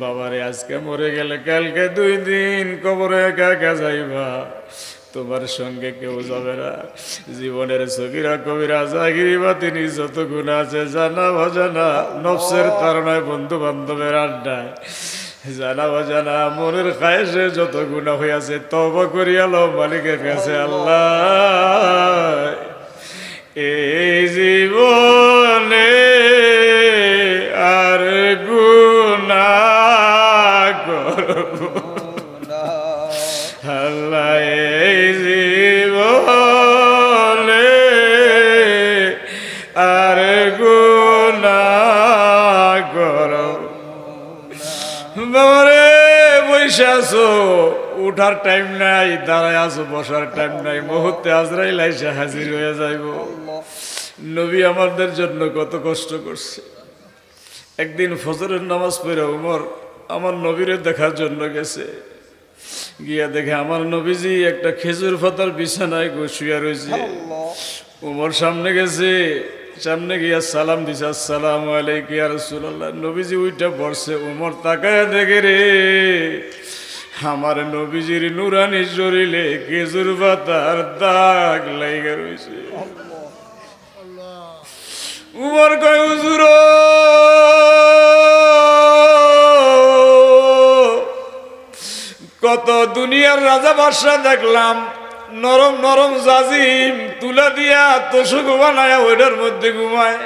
বাবারে আজকে মরে গেলে কালকে 2 দিন কবরে একা একা যাইবা, তোমার সঙ্গে কেউ যাবে না। জীবনের সগীরা কবিরা জাগিরি বাতিনি যত গুণ আছে জানা অজানা, নফসের তাড়নায় বন্ধু বান্ধবের আড্ডায়, জানা অজানা মনের খায়েশে যত গুণা হইয়াছে তওবা করিয়া লও মালিকের কাছে। আল্লাহ এই জীবনে আর গুনাহ করব না। আল্লাহ এই জীবনে আর গুনাহ করব বাবারে। বসে আছো, উঠার টাইম নাই, দাঁড়ায় আছো, বসার টাইম নাই, মুহূর্তে আজরাইল আইসা হাজির হয়ে যাইব। নবী আমাদের জন্য কত কষ্ট করছে। একদিন ফজরের নামাজ পড়ে উমর আমার নবীরে দেখার জন্য গেছে, গিয়া দেখে আমার নবীজি একটা খেজুর পাতার বিছানায় শুয়ে রয়েছে। উমর সামনে গেছে, সামনে গিয়া সালাম দিছে, আসসালামু আলাইকুম ইয়া রাসূলুল্লাহ। নবীজি উইটা বসছে, উমর তাকায় দেখে রে আমার নবীজির নুরানি শরীরে খেজুর পাতার দাগ লাইগা রয়েছে। উমর কয় হুজুর কত দুনিয়ার রাজা বাদশা দেখলাম, নরম নরম জাজিম তুলা দিয়া তোষক বানায়া ওইটার মধ্যে ঘুমায়,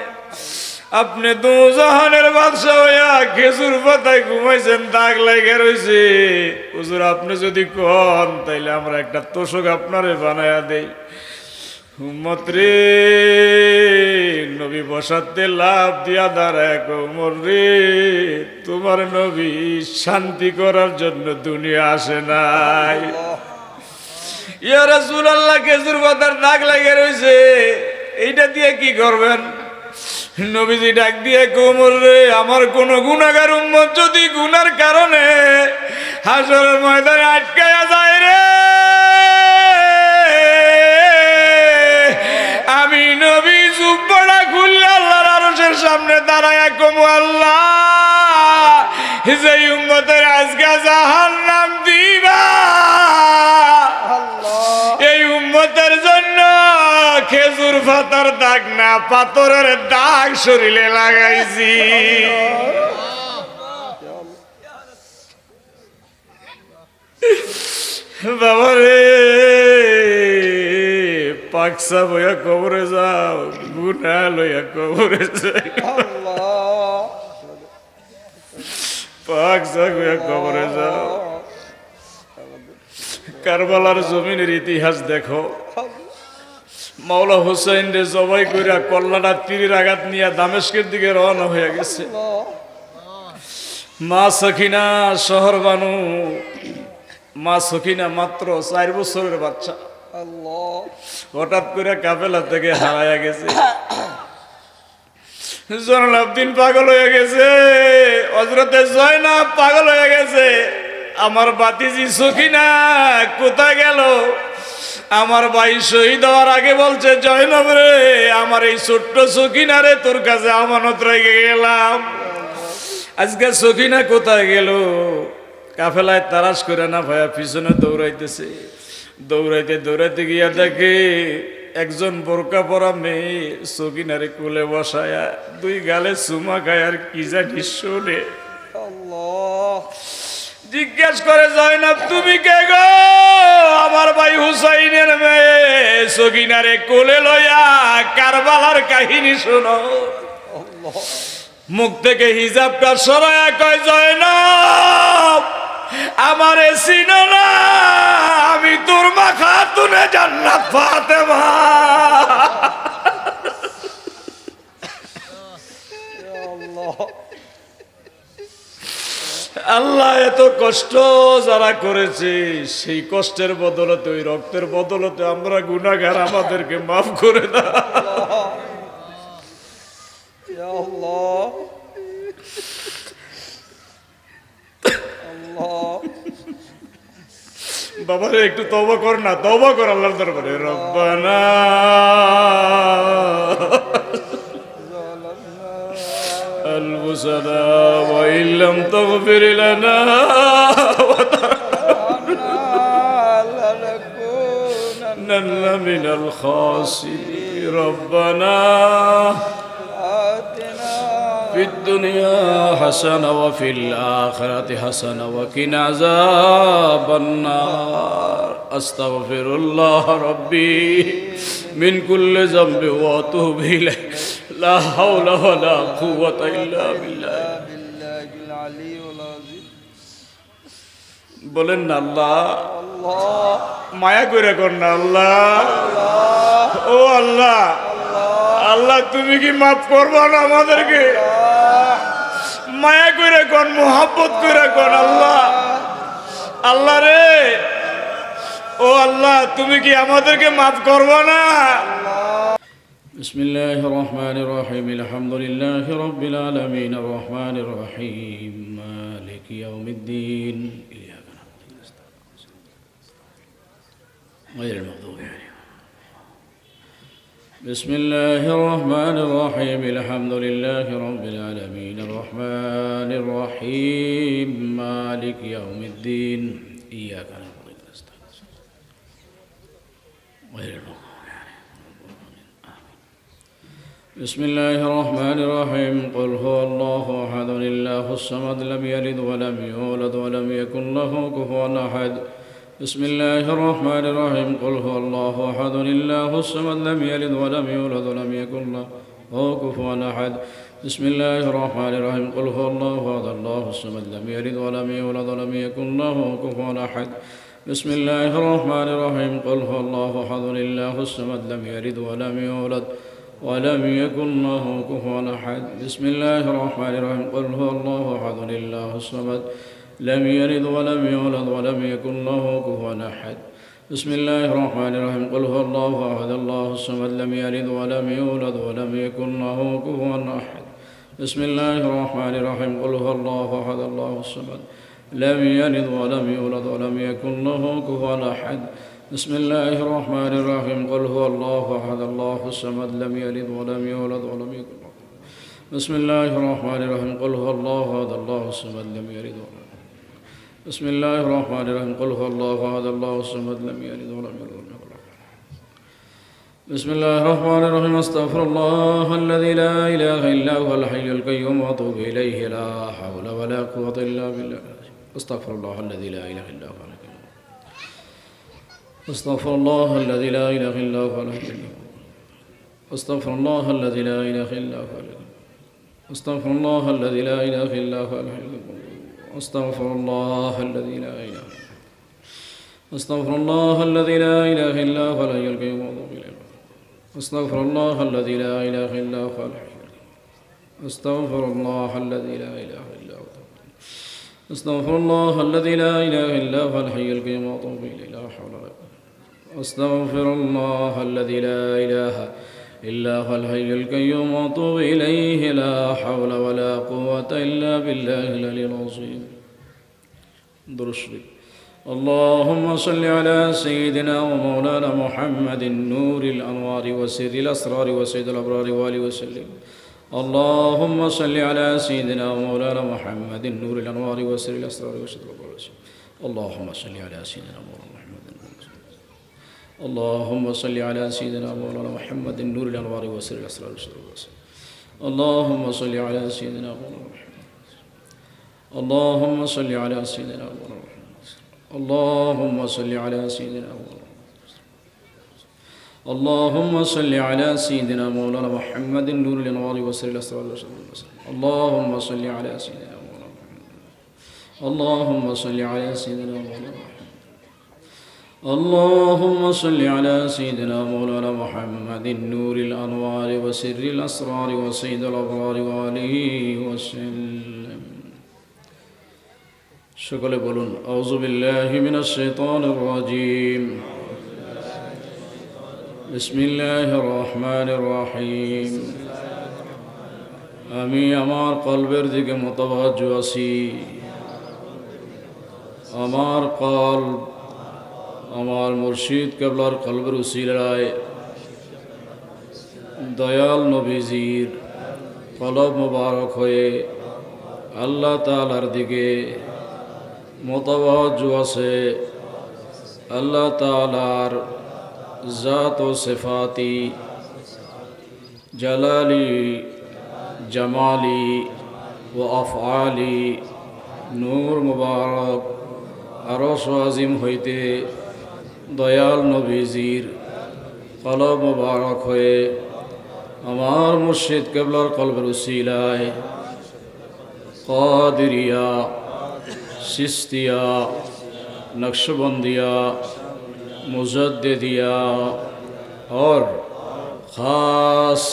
আপনি দোজাহানের বাদশা হইয়া খেজুর পাতায় ঘুমাইছেন, দাগ লাগে রয়েছে। হুজুর আপনি যদি কন তাইলে আমরা একটা তোষক আপনারে বানায়া দেই। উম্মত রে, নবী বসাতে লাভ দিয়া দাঁড়ায় উমর রে, তোমার নবী শান্তি করার জন্য দুনিয়া আসে নাই। ইয়া রাসূলুল্লাহ খেজুর পাতার দাগ লাগে রয়েছে, এইটা দিয়ে কি করবেন? নবীজি ডাক দিয়ে কোমর রে, আমার কোন গুনাহগার উম্মত যদি গুনার কারণে হাসরের ময়দানে আটকায়া যায় রে, আমি নবী জুব্বাটা খুললে আল্লাহর আরশের সামনে দাঁড়ায়া কমু, আল্লাহ যে উম্মতের আজকে জাহান্নাম দিবা, এই উম্মতের জন্য খেজুর পাতার দাগ না পাথরের দাগ শরীরে লাগাইছি। বাবারে পাকসা বইয়া কবরে যাও, গুনা লইয়া কবরে যাও, পাকসা বইয়া কবরে যাও। কারবালার জমিনের ইতিহাস দেখো, মাওলা হুসাইন রে জবাই কইরা কল্লাটা তীরের আঘাত নিয়ে দামেস্কের দিকে রওনা হয়ে গেছে। মা সখিনা শহর বানু, মা সখিনা মাত্র 4 বছরের বাচ্চা, হঠাৎ করে কাফেলা থেকে হারায়া গেছে। জয়নালাবদিন পাগল হয়ে গেছে, হযরতে জয়নাব পাগল হয়ে গেছে। আমার বাতিজি সখিনা কোথায় গেল? আমার ভাই শহীদ হওয়ার আগে বলছে, জয়নব রে আমার এই ছোট্ট সখিনা রে তোর কাছে আমানত রেখে গেলাম, আজকে সখিনা কোথায় গেল? কাফেলায় তারাশ করে না ভাইয়া পিছনে দৌড়াইতেছে, দৌড়াইতে দৌড়াইতে গিয়া দেখে একজন বোরকা পরা মেয়ে সখিনারে কোলে বসায়া 2 গালে চুমা খায় আর কি জানি শোনে। জিজ্ঞেস করে, জয়নাব তুমি কে গো? আমার ভাই হুসাইনের মেয়ে সখিনারে কোলে লইয়া কারবালার কাহিনী শোনো। মুখ থেকে হিজাবটা সরায়া কয়, জয়নাব আমারে চিনো না, আমি তোর মা খাতুনে জান্নাত ফাতেমা। আল্লাহ এত কষ্ট যারা করেছে, সেই কষ্টের বদলতে, ওই রক্তের বদলতে আমরা গুনাহগার, আমাদেরকে মাফ করে দাও। বাবারে একটু তওবা কর না, তওবা কর আল্লাহর দরবারে। রব্বানা أنفسنا وإن لم تغفر لنا لنكونن من الخاسرين ربنا في الدنيا حسنة وفي الآخرة حسنة وقنا عذاب النار أستغفر الله ربي من كل ذنب وأتوب إليه لا حول ولا قوة إلا بالله العلي العظيم বলেন না আল্লাহ মায়া করে কর না আল্লাহ ও আল্লাহ আল্লাহ তুমি কি মাফ করবা না আমাদেরকে মায়া করে কর মোহাব্বত করে কর আল্লাহ আল্লাহ রে ও আল্লাহ তুমি কি আমাদেরকে মাফ করবা না بسم الله الرحمن الرحيم الحمد لله رب العالمين الرحمن الرحيم مالك يوم الدين إياك نعبد ونستعين غير المغضوب عليهم بسم الله الرحمن الرحيم الحمد لله رب العالمين الرحمن الرحيم مالك يوم الدين إياك نعبد ونستعين غير المغضوب بسم الله الرحمن الرحيم قل هو الله أحد الله الصمد لم يلد ولم يولد ولم يكن له كفوا أحد بسم الله الرحمن الرحيم قل هو الله أحد الله الصمد لم يلد ولم يولد ولم يكن له كفوا أحد بسم الله الرحمن الرحيم قل هو الله أحد الله الصمد لم يلد ولم يولد ولم يكن له كفوا أحد بسم الله الرحمن الرحيم قل هو الله أحد الله الصمد لم يلد ولم يولد ولم يكن له كفوا أحد بسم الله الرحمن الرحيم قل هو الله أحد الله الصمد لم يلد ولم يولد ولم يكن له كفوا أحد بسم الله الرحمن الرحيم قل هو الله أحد الله الصمد لم يلد ولم يولد ولم يكن له كفوا أحد بسم الله الرحمن الرحيم قل هو الله أحد الله الصمد لم يلد ولم يولد ولم يكن له كفوا أحد بسم الله الرحمن الرحيم قل هو الله أحد الله الصمد لم يلد ولم يولد ولم يكن له بسم الله الرحمن الرحيم قل هو الله أحد الله الصمد لم يلد ولم بسم الله الرحمن الرحيم قل هو الله أحد الله الصمد لم يلد ولم يولد ولم يكن له بسم الله الرحمن الرحيم استغفر الله الذي لا إله إلا هو الحي القيوم وأتوب إليه لا حول ولا قوة إلا بالله استغفر الله الذي لا إله إلا هو استغفر الله الذي لا إله إلا هو استغفر الله الذي لا إله إلا هو استغفر الله الذي لا إله إلا هو استغفر الله الذي لا إله استغفر الله الذي لا إله إلا هو الحي القيوم استغفر الله الذي لا إله إلا هو استغفر الله الذي لا إله إلا هو استغفر الله الذي لا إله إلا هو الحي القيوم وأتوب إليه لا حول ولا قوة أستغفر الله الذي لا إله إلا هو الحي القيوم وأتوب إليه لا حول ولا قوة إلا بالله العلي العظيم درشري اللهم صل على سيدنا ومولانا محمد نور الأنوار وسر الأسرار وسيد الأبرار وآله وسلم اللهم صل على سيدنا ومولانا محمد نور الأنوار وسر الأسرار وسيد الأبرار اللهم صل على سيدنا مولانا اللهم صل على سيدنا مولانا محمد نور الأنوار وسر الأسرار اللهم صل على سيدنا مولانا محمد اللهم صل على سيدنا مولانا محمد اللهم صل على سيدنا مولانا اللهم صل على سيدنا مولانا محمد نور الأنوار وسر الأسرار اللهم صل على سيدنا مولانا محمد اللهم صل على سيدنا مولانا محمد اللهم صل على سيدنا مولانا محمد نور الأنوار وسر الأسرار وسيد الأبرار وآله وسلم সকলে বলুন আউযু বিল্লাহি মিনাশ শাইতানির রাজীম বিসমিল্লাহির রহমানির রহিম আমি আমার কলবের দিকে মুতাওয়াজ্জু আছি আমার কলব আমার মুর্শিদ কেবলার কলবের উসিলায় দয়াল নবীজির কলব মুবারক হয়ে আল্লাহ তাআলার দিকে মুতাওয়াজ্জু আছে। আল্লাহ তাআলার জাত ও সিফাতি, জালালি, জামালি ও আফআলি নূর মুবারক আরশ আজিম হইতে দয়াল নবীজির কলব মুবারক হয়ে আমার মুর্শিদ কেবলার কলবের উসিলায় কাদিরিয়া, সিস্তিয়া, नक्शबंदिया, मुजद्दिदिया और ख़ास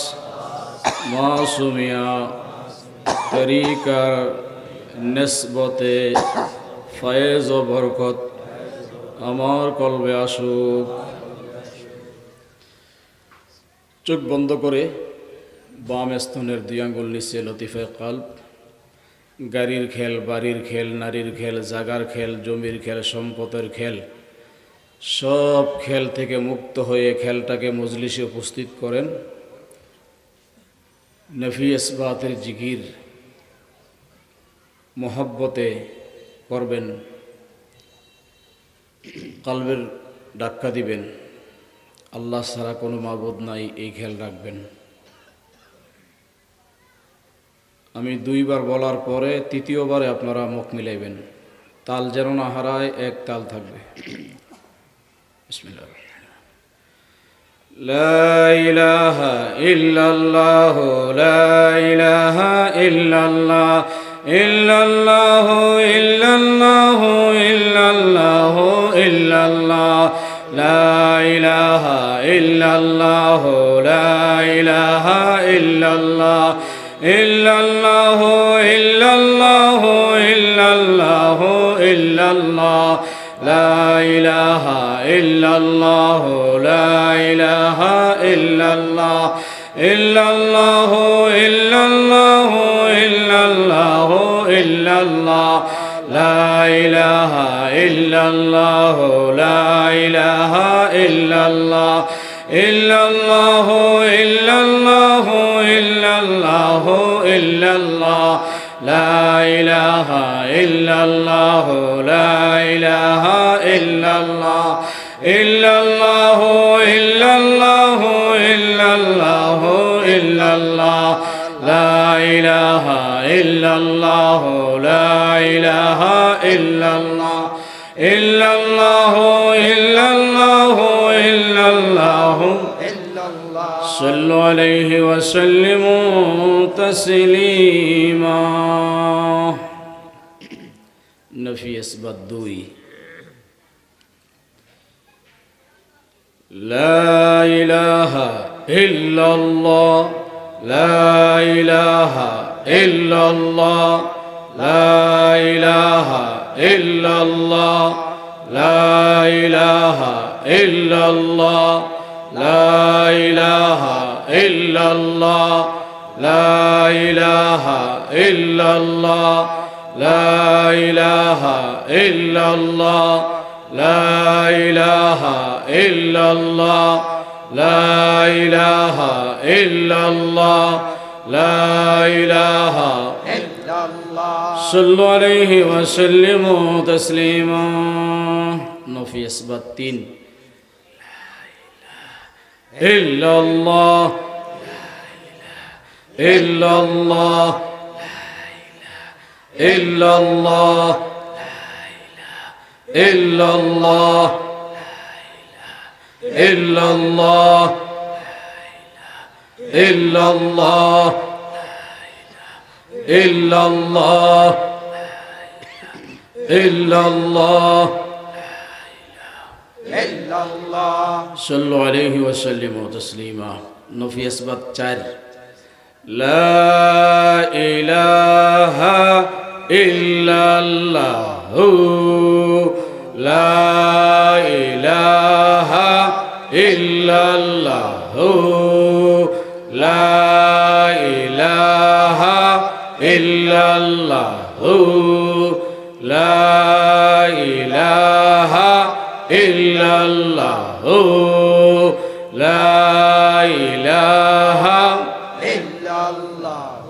मासूमिया तरीक़ार नस्बत फैज़ व बरकत আমার কলবে আসুক। চোখ বন্ধ করে বাম স্তনের দুই আঙ্গুল নিচে লতিফে কলব, গাড়ির খেল, বাড়ির খেল, নারীর খেল, জাগার খেল, জমির খেল, সম্পদের খেল, সব খেল থেকে মুক্ত হয়ে খেলটাকে মজলিসে উপস্থিত করেন। নফি ইসবাতের জিকির মোহাব্বতে করবেন, কলবের ডাক্কা দিবেন, আল্লাহ ছাড়া কোনো মাবুদ নাই, এই খেয়াল রাখবেন। আমি দুইবার বলার পরে তৃতীয়বারে আপনারা মুখ মিলাইবেন, তাল যেন না হারায়, এক তাল থাকবে। বিসমিল্লাহ। লা ইলাহা ইল্লাল্লাহ, লা ইলাহা ইল্লাল্লাহ, ইল্লাল্লাহ ইল্লাল্লাহ ইল্লাল্লাহ ইল্লাল্লাহ, লা ইলাহা ইল্লাল্লাহ, লা ইলাহা ইল্লাল্লাহ, ইল্লাল্লাহ ইল্লাল্লাহ ইল্লাল্লাহ ইল্লাল্লাহ, লা ইলাহা ইল্লাল্লাহ, লা ইলাহা ইল্লাল্লাহ, ইল্লাল্লাহ ইল্লাল্লাহ ইল্লাল্লাহ ইল্লাল্লাহ, লা ইলাহা ইল্লাল্লাহ, লা ইলাহা ইল্লাল্লাহ, ইল্লাল্লাহ ইল্লাল্লাহ ইল্লাল্লাহ ইল্লাল্লাহ, লা ইলাহা ইল্লাল্লাহ, লা ইলাহা ইল্লাল্লাহ, ইল্লাল্লাহ ইল্লাল্লাহ ইল্লাল্লাহ ইল্লাল্লাহ, লা ইলাহা ইল্লাল্লাহ, লা ইলাহা ইল্লাল্লাহ, ইল্লাল্লাহ ইল্লাল্লাহ ইল্লাল্লাহ, সাল্লু আলাইহি ওয়া সাল্লিমু তাসলিমা। নফি ইসবাত 2। লা ইলাহা ইল্লাল্লাহ, লা ইলাহা ইল্লাল্লাহ, লা ইলাহা ইল্লাল্লাহ, লা ইলাহা ইল্লাল্লাহ, লা ইলাহা ইল্লাল্লাহ, লা ইলাহা ইল্লাল্লাহ, লা ইলাহা ইল্লাল্লাহ, লা ইলাহা ইল্লাল্লাহ, লা ইলাহা ইল্লাল্লাহ, লা ইলাহা ইল্লাল্লাহ, সাল্লু আলাইহি ওয়া সাল্লিমু তাসলিমা। নফি ইসবাত 3। ইল্লাল্লাহ ইল্লাল্লাহ ইল্লাল্লাহ ইল্লাল্লাহ ইল্লাল্লাহ ইল্লাল্লাহ ইল্লাল্লাহ ইল্লাল্লাহ সাল্লু আলাইহি ওয়া সাল্লিমু তাসলিমা। নফি ইসবাত 4। লা ইলাহা ইল্লাল্লাহ, লা ইলাহা ইল্লাল্লাহ, লা ইলাহা ইল্লাল্লাহ, লা ইলাহা ইল্লাল্লাহ, লা ইলাহা ইল্লাল্লাহ,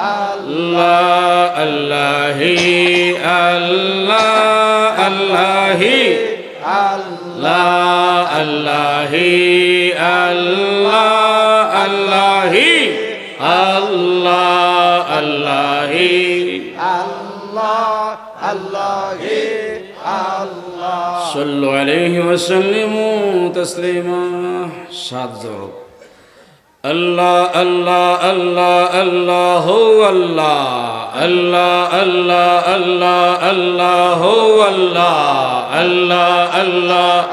আল্লাহ আল্লাহি আল্লাহ আল্লাহি আল্লাহ আল্লাহি আল্লাহ আল্লাহি আল্লাহ আল্লাহি সাল্লু আলাইহি ওয়া সাল্লিমু তাসলিমা। সাত জরব আল্লাহ আল্লাহ আল্লাহ আল্লাহ আল্লাহ আল্লাহ আল্লাহ আল্লাহ আল্লাহ আল্লাহ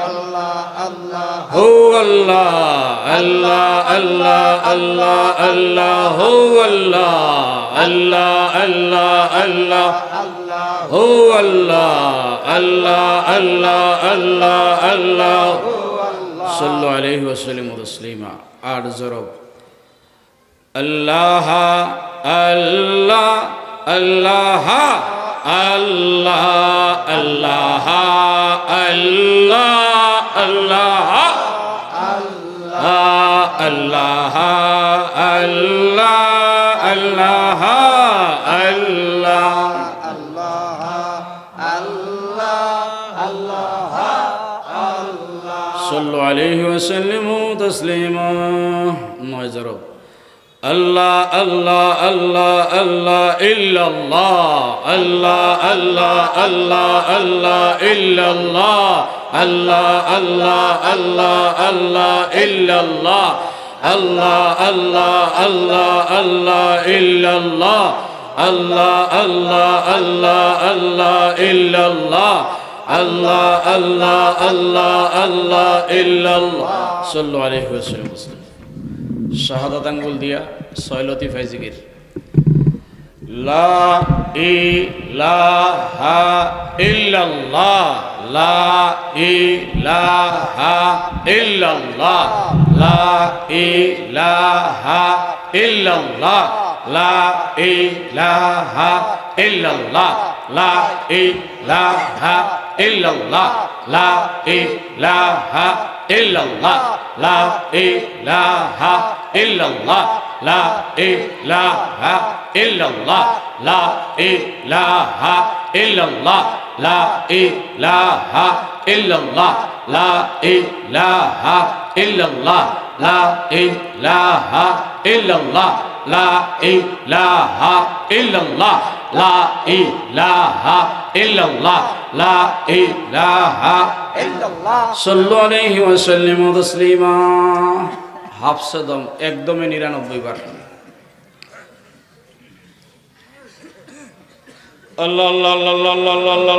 আল্লাহ আল্লাহ হো আল্লাহ আল্লাহ আল্লাহ আল্লাহ আল্লাহ হো আল্লাহ আল্লাহ আল্লাহ আল্লাহ হো আল্লাহ আল্লাহ আল্লাহ আল্লাহ আল্লাহ সাল্লু আলাইহি ওয়া সাল্লিমু তাসলিমা। আট জরব আল্লাহ আল্লাহ আল্লাহ আল্লাহ আল্লাহ আল্লাহ আল্লাহ আল্লাহ আল্লাহ আল্লাহ সাল্লু আলাইহি ওয়া সাল্লিমু তাসলিমা। নয় জরব আল্লাহ আল্লাহ আল্লাহ আল্লাহ ইল্লাল্লাহ আল্লাহ আল্লাহ আল্লাহ আল্লাহ ইল্লাল্লাহ আল্লাহ আল্লাহ আল্লাহ আল্লাহ ইল্লাল্লাহ আল্লাহ আল্লাহ আল্লাহ আল্লাহ ইল্লাল্লাহ আল্লাহ আল্লাহ আল্লাহ আল্লাহ ইল্লাল্লাহ আল্লাহ আল্লাহ আল্লাহ আল্লাহ ইল্লাল্লাহ। সাল্লু আলাইহি ওয়া সাল্লাম। শাহাদাত আঙ্গুল দিয়া ছয় লতিফায় জিকির। লা ইলাহা ইল্লাল্লাহ লা ইলাহা ইল্লাল্লাহ লা ইলাহা ইল্লাল্লাহ লা ইলাহা ইল্লাল্লাহ লা ইলাহা ইল্লাল্লাহ লা ইলাহা ইল্লাল্লাহ লা ইলাহা ইল্লাল্লাহ লা ইলাহা ইল্লাল্লাহ লা ইলাহা ইল্লাল্লাহ লা ইলাহা ইল্লাল্লাহ লা ইলাহা ইল্লাল্লাহ লা ইলাহা ইল্লাল্লাহ লা ইলাহা ইল্লাল্লাহ লা ইলাহা ইল্লাল্লাহ লা ইলাহা ইল্লাল্লাহ। সাল্লু আলাইহি ওয়া সাল্লিমু তাসলিমা। হাফসে দম একদমে 99 বার। আল্লাহ আল্লাহ আল্লাহ আল্লাহ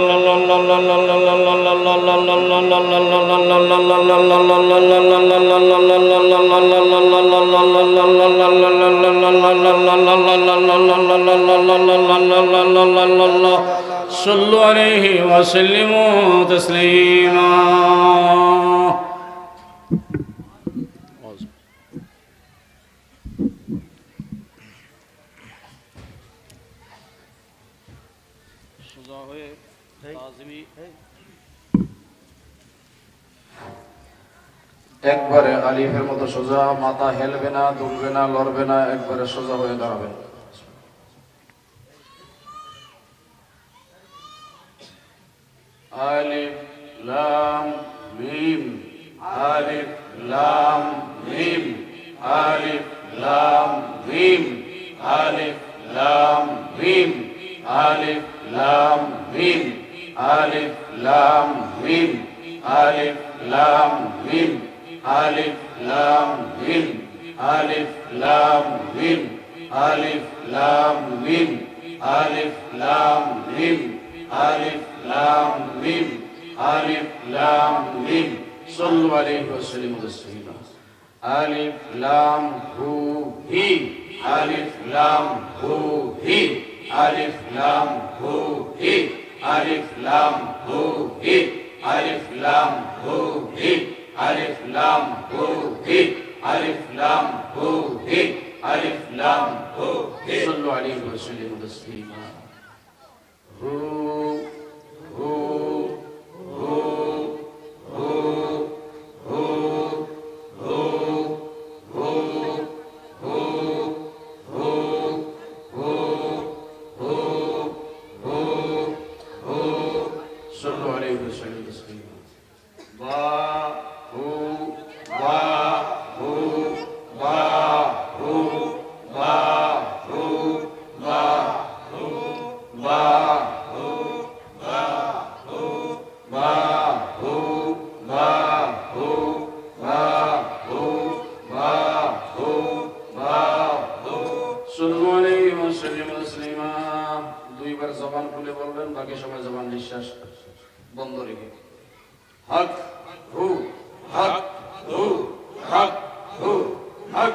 সাল্লু আলাইহি ওয়া সাল্লিমু তাসলিমা। একবারে আলিফের মতো সোজা, মাথা হেলবে না, দুলবে না, লড়বে না, একবারে সোজা হয়ে দাঁড়াবেন। আলিফ লাম মিম আলিফ লাম মিম আলিফ লাম মিম আলিফ লাম মিম আলিফ লাম মিম আলিফ লাম মিম আলিফ লাম মিম আলিফ লাম মিম আলিফ লাম মিম আলিফ লাম মিম আলিফ লাম মিম আলিফ লাম মিম আলিফ লাম মিম। সাল্লু আলাইহি ওয়া সাল্লিমু তাসলিমা। আলিফ লাম হু হি আলিফ লাম হু হি আলিফ লাম হু হি আলিফ লাম হু হি আলিফ লাম হু হি আলিফ লাম হু হি আলিফ লাম হু হি আলিফ লাম হু হি। সাল্লু আলাইহি ওয়া সাল্লিমু তাসলিমা। হু হু হু হু হু হু হু হু হু صلوا عليه وسلم تسليما با هو با هو با هو با هو با هو با هو با هو با هو با هو با هو با هو با هو صلوا عليه وسلم تسليما দুইবার জবান খুলে বলবেন, বাকি সময় জবান নিঃশ্বাস বন্ধ রেখে। হক হু হক হু হক হু হক।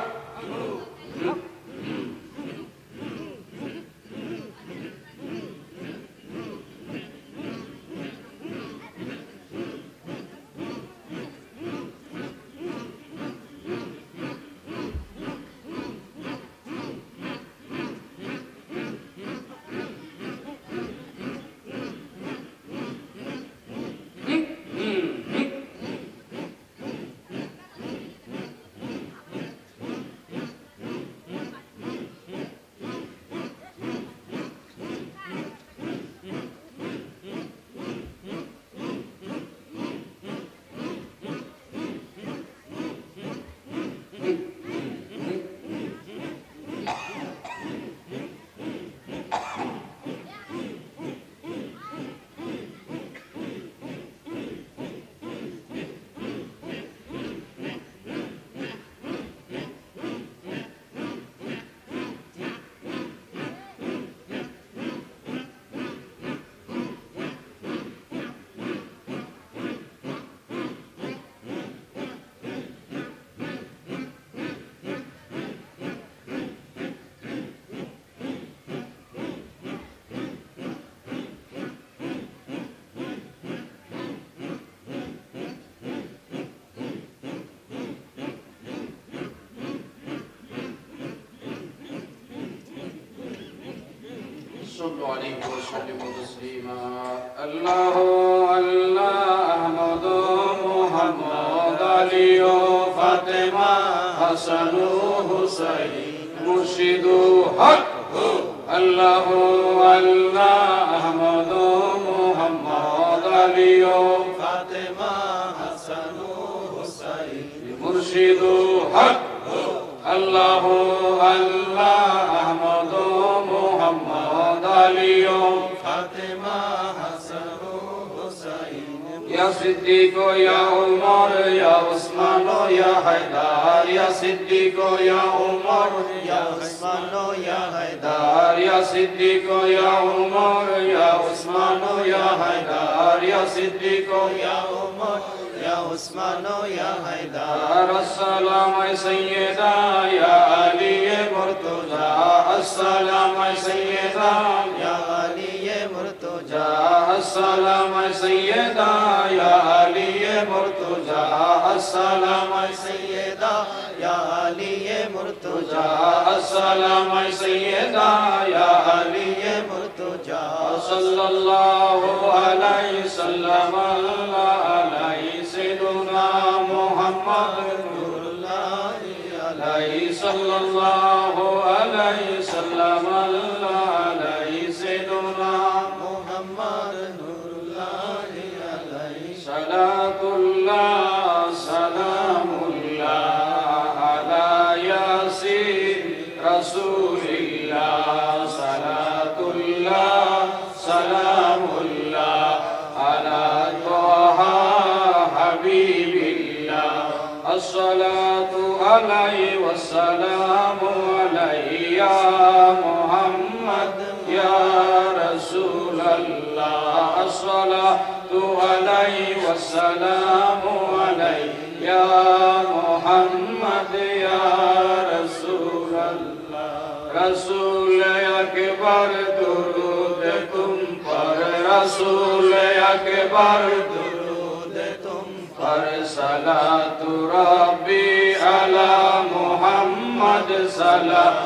صلوا عليه وسلموا تسليما الله الله أحمد محمد علي فاطمة حسن حسين مرشد حق الله الله أحمد محمد علي فاطمة حسن حسين مرشد حق الله الله أحمد محمد علي فاطمة حسن حسين يا صديق يا عمر يا عثمان يا حيدر يا صديق يا عمر يا عثمان يا حيدر يا صديق يا عمر يا عثمان يا حيدر يا صديق يا عمر يا عثمان يا حيدر السلام سيدا يا علي مرتضى السلام سيدا يا علي مرتضى السلام سيدا يا علي مرتضى السلام سيدا يا علي مرتضى السلام سيدا يا علي مرتضى صلى الله عليه وسلم عليه سيدنا محمد نور الله عليه صلى الله عليه وسلم عليه سيدنا محمد نور الله عليه صلاة الله سلام الله على ياسين رسول الله صلاة الله سلام الله على طه حبيب الله الصلاة عليه والسلام عليه يا محمد يا رسول الله الصلاة عليه والسلام عليه يا محمد يا رسول الله رسول أكبر درود تم پر رسول أكبر درود تم پر صلاة ربي على محمد صلاة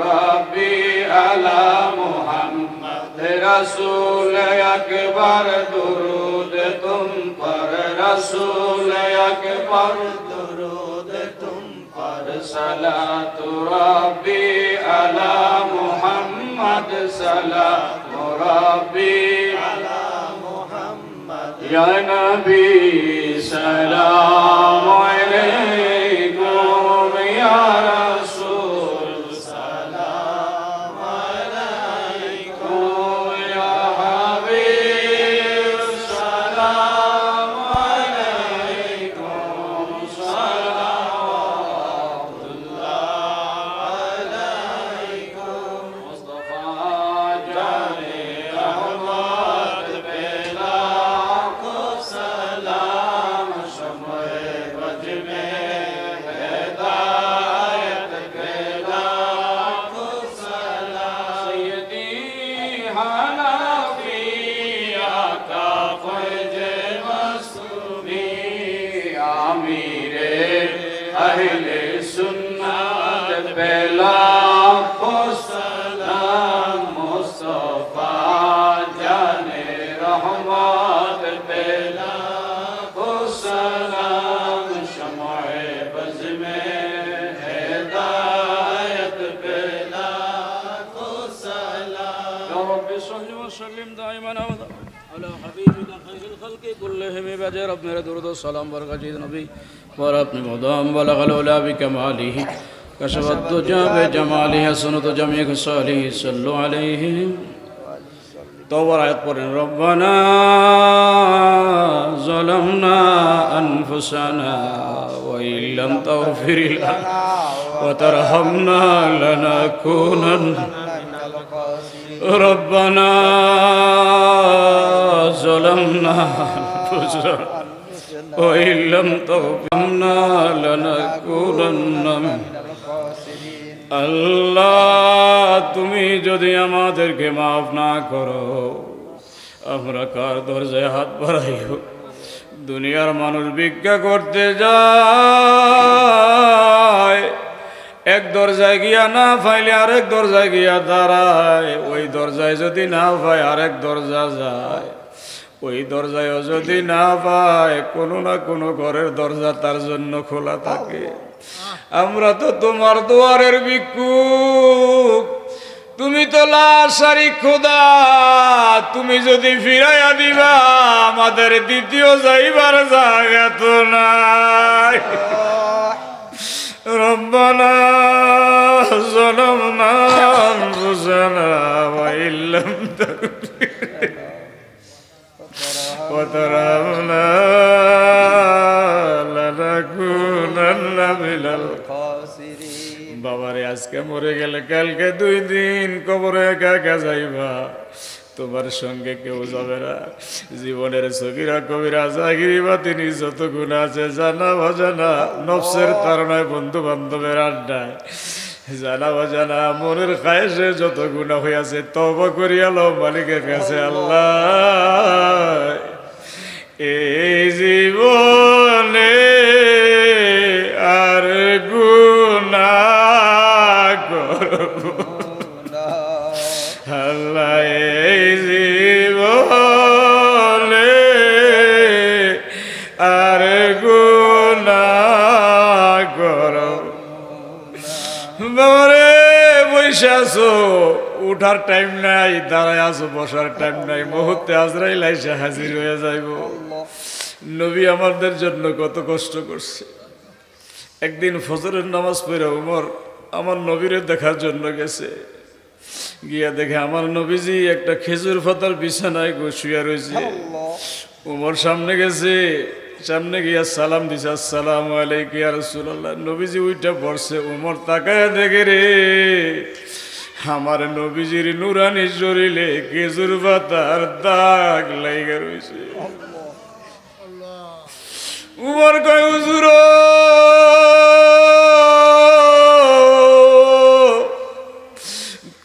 ربي على محمد رسول أكبر درود تم پر رسول أكبر درود تم پر صلاة ربي على محمد صلاة ربي على محمد ইয়া নবী সালাম আলাইকুম ইয়া রাসূল সালাম আলাইকুম ইয়া হাবিব সালাম আলাইকুম সালাওয়াতুল্লাহ আলাইকুম মুস্তাফা জানে রহমত বেলা কো সালাম শমে বজ মে হেদায়ত বেলা কো সালাম সৈয়দি হানাফিয়া কা ফয়জ মাসুমি আমিরে আহলে সুন্নাত বেলা কো সালাম মুস্তাফা জানে রহমত বেলা কো সালাম শমে বজ মে হেদায়ত বেলা কো সালাম ইয়া রাব্বি সাল্লি ওয়া সাল্লিম দাইমান আবাদা আলা হাবিবিকা খায়রুল খালকি কুল্লিহিম বাজার আপনার দুরুদ ও সালাম বরকত নবী ওয়া আপনি মুদাম বালাগাল উলা বিকামালিহি কশফত দুজা বিজামালিহি হাসনাত জামিআ খাসালিহি সাল্লু আলাইহি তওবার আয়াত পড়েন রব্বানা যালামনা আনফুসানা ওয়া ইল্লাম তাগফির লানা ওয়া তারহামনা লানাকুনান্না ربنا ظلمنا أنفسنا وإن لم تغفر لنا لنكونن من আল্লাহ তুমি যদি আমাদেরকে মাফ না করো আমরা কার দরজায় হাত বাড়াইও দুনিয়ার মানুষ ভিক্ষা করতে যায় এক দরজায় গিয়া না পাইলে আরেক দরজায় গিয়া দাঁড়ায় ওই দরজায় যদি না পায় আরেক দরজা যায় ওই দরজায়ও যদি না পায় কোনো না কোনো ঘরের দরজা তার জন্য খোলা থাকে আমরা তো তোমার দুয়ারের ভিক্ষুক তুমি তো লাশারি খোদা তুমি যদি ফিরাইয়া দিবা আমাদের দ্বিতীয় যাইবার জায়গা তো নাই ربنا ظلمنا أنفسنا وإن لم تغفر وترحمنا لنكونن من الخاسرين বাবারে আজকে মরে গেলে কালকে 2 দিন কবরে একা একা যাইবা তোমার সঙ্গে কেউ যাবে না জীবনের সগীরা কবিরা জাগিরি বাতিনি যত গুনাহ আছে জানা অজানা নফসের তাড়নায় বন্ধু বান্ধবের আড্ডায় জানা অজানা মনের খায়েশে যত গুনাহ হইয়াছে তওবা করিয়া লও মালিকের কাছে আল্লাহ এই জীবনে আর গুনাহ করব আল্লাহ এই জীবনে আর গুনাহ করব বাবারে বসে আছো উঠার টাইম নাই দাঁড়ায় আছো বসার টাইম নাই মুহূর্তে আজরাইল আইসা হাজির হয়ে যাইব নবী আমাদের জন্য কত কষ্ট করছে একদিন ফজরের নামাজ পড়ে উমর আমার নবীরে দেখার জন্য গেছে গিয়া দেখে আমার নবীজি একটা খেজুর পাতার বিছানায় শুয়ে রয়েছে উমর সামনে গেছে সামনে গিয়া সালাম দিছে আসসালামু আলাইকুম ইয়া রাসূলুল্লাহ নবীজি উইটা পড়ছে উমর তাকায় দেখে রে আমার নবীজির নুরানি শরীরে খেজুর পাতার দাগ লাইগা রয়েছে উমর কয় হুজুর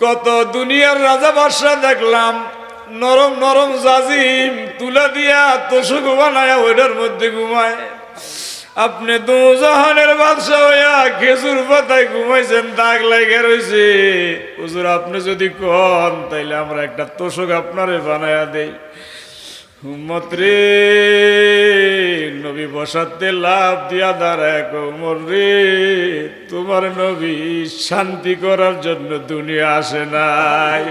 কত দুনিয়ার রাজা বাদশা দেখলাম নরম নরম জাজিম তুলা দিয়া তোষক বানায়া ওইটার মধ্যে ঘুমায় আপনি দুজাহানের বাদশা হইয়া খেজুর পাতায় ঘুমাইছেন দাগ লাগা রইছে হুজুর আপনি যদি কন তাইলে আমরা একটা তোষক আপনারে বানায়া দেই উম্মত রে নবী বসাতে লাভ দিয়া দাঁড়ায় উমর রে তোমার নবী শান্তি করার জন্য দুনিয়া আসে নাই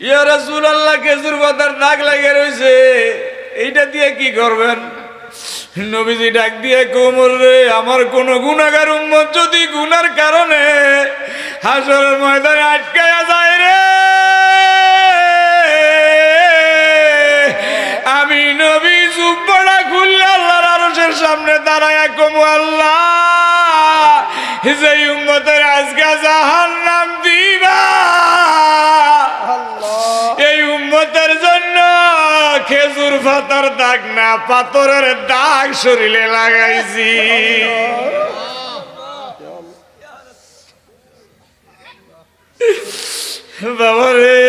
ইয়া রাসূলুল্লাহ খেজুর পাতার দাগ লাগা রইছে এইটা দিয়ে কি করবেন? নবীজি ডাক দিয়ে কোমর রে, আমার কোন গুনাহগার উম্মত যদি গুনার কারণে হাসরের ময়দানে আটকায়া যায় রে, আমি নবী জুব্বাটা খুললে আল্লাহর আরশের সামনে দাঁড়ায়া কমু, আল্লাহ যেই উম্মতের আজকে জাহান্নাম দিবা, এই উম্মতের জন্য খেজুর পাতার দাগ না, পাথরের দাগ শরীরে লাগাইছি। বাবারে,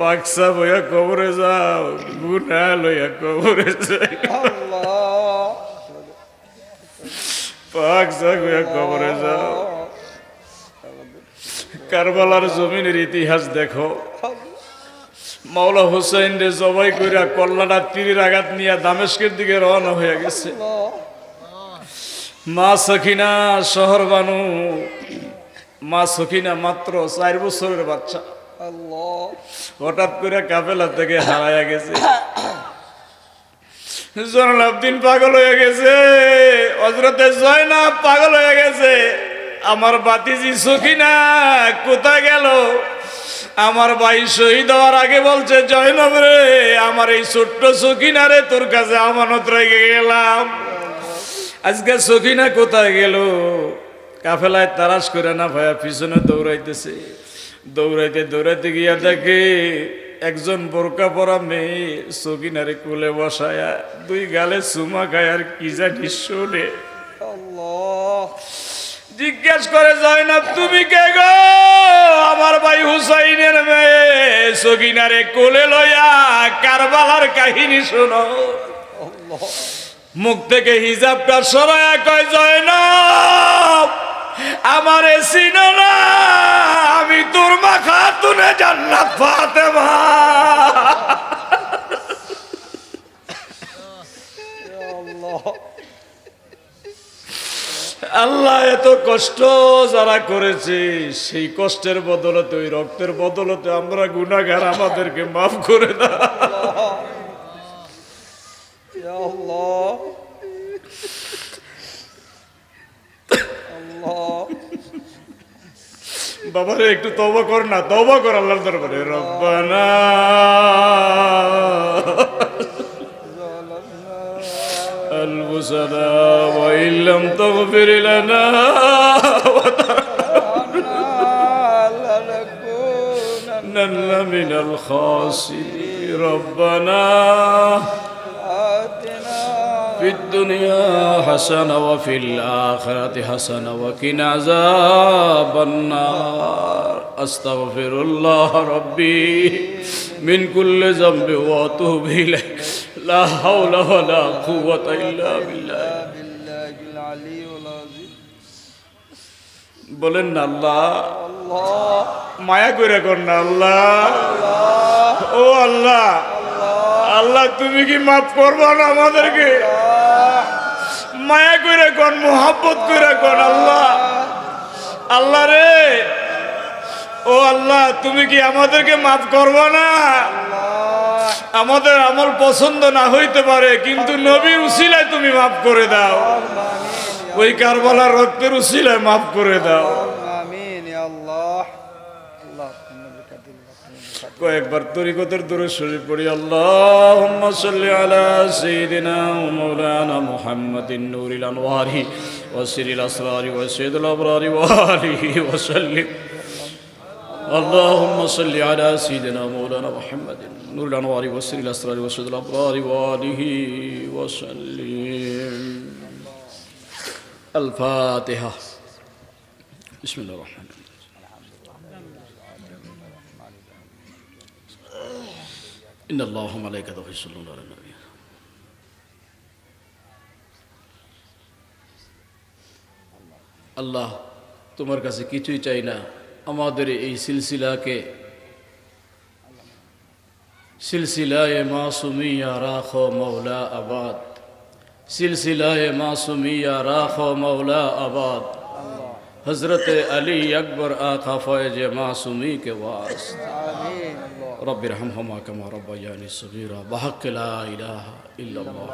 পাকসা বইয়া কবরে যাও, গুনাহ লইয়া কবরে যাও, পাকসা বইয়া কবরে যাও। কারবালার জমিনের ইতিহাস দেখো, মাওলা হুসাইন রে জবাই কইরা কল্লাটা তীরের আঘাত নিয়ে দামেস্কের দিকে রওনা হয়ে গেছে। মা সখিনা শহর বানু, মা সখিনা মাত্র 4 বছরের বাচ্চা, হঠাৎ করে কাফেলা থেকে হারায়া গেছে। জয়নালাবদিন পাগল হয়ে গেছে, হযরতে জয়নাব পাগল হয়ে গেছে। আমার বাতিজি সখিনা কোথায় গেল? আমার ভাই শহীদ হওয়ার আগে বলছে, জয়নব রে, আমার এই ছোট্ট সখিনা রে তোর কাছে আমানত রেখে গেলাম, আজকে সখিনা কোথায় গেল? কাফেলায় তারাশ করে না ভাইয়া পিছনে দৌড়াইতেছে। দৌড়াইতে দৌড়াইতে গিয়া দেখে একজন বোরকা পরা মেয়ে সখিনারে কোলে বসায়া 2 গালে চুমা খায় আর কি জানি শোনে। জিজ্ঞেস করে, জয়নব তুমি কে গো? আমার ভাই হুসাইনের মেয়ে সখিনারে কোলে লইয়া কারবালার কাহিনী শোনো। মুখ থেকে হিজাবটা সরায়া কয়, জয়নব আমারে চিনো না, আমি তোর মা খাতুনে জান্নাত ফাতেমা। আল্লাহ এত কষ্ট যারা করেছে, সেই কষ্টের বদলতে, ওই রক্তের বদলতে আমরা গুনাহগার, আমাদেরকে মাফ করে দাও। বাবারে একটু তওবা কর না, তওবা কর আল্লাহর দরবারে। রব্বানা আলবুসানা ওয়া ইল্লাম তাগফির লানা ওয়া তারহামনা মিনাল খাসিরিন। রব্বানা في الدنيا حسنة وفي الآخرة حسنة وقنا عذاب النار. أستغفر الله ربي من كل ذنب وأتوب إليه. لا حول ولا قوة إلا بالله. বলেন না আল্লাহ, মায়া করে কর না আল্লাহ। ও আল্লাহ, আল্লাহ তুমি কি মাফ করবা না আমাদেরকে? মায়া করে কর, মোহাব্বত করে কর আল্লাহ। আল্লাহ রে, ও আল্লাহ তুমি কি আমাদেরকে মাফ করবা না? আমাদের আমল পছন্দ না হইতে পারে, কিন্তু নবীর উসিলায় তুমি মাফ করে দাও। ওই কারবালার রক্তের উসিলায় মাফ করে দাও। কয়েকবার তরিকতের দরুদ শরীফ পড়ি। আল্লাহুম্মা সাল্লি আলা সাইয়্যিদিনা ওয়া মাওলানা মুহাম্মাদিন নূরিল আনওয়ারি ওয়া সিরিল আসরারি ওয়া সাইয়্যিদুল আবরারি ওয়া আলিহি ওয়া সাল্লিম। আল্লাহুম্মা সাল্লি আলা সাইয়্যিদিনা মাওলানা মুহাম্মাদিন নূরিল আনওয়ারি ওয়া সিরিল আসরারি ওয়া সাইয়্যিদুল আবরারি ওয়া আলিহি ওয়া সাল্লিম। আল ফাতিহা। বিসমিল্লাহির রহমানির রহিম। إن الله وملائكته يصلون على النبي. আল্লাহ তোমার কাছে কিছুই চাই না, আমাদের এই সিলসিলায়ে মাসুমিয়া রাখো মৌলা আবাদ, সিলসিলায়ে মাসুমিয়া রাখো মৌলা আবাদ। हजरत अली अकबर आका फौज मासूमी के वास्ते রব্বির হামহুমা কামা রাব্বায়ানি সগীরা ওয়া হাক্কা লা ইলাহা ইল্লাল্লাহ।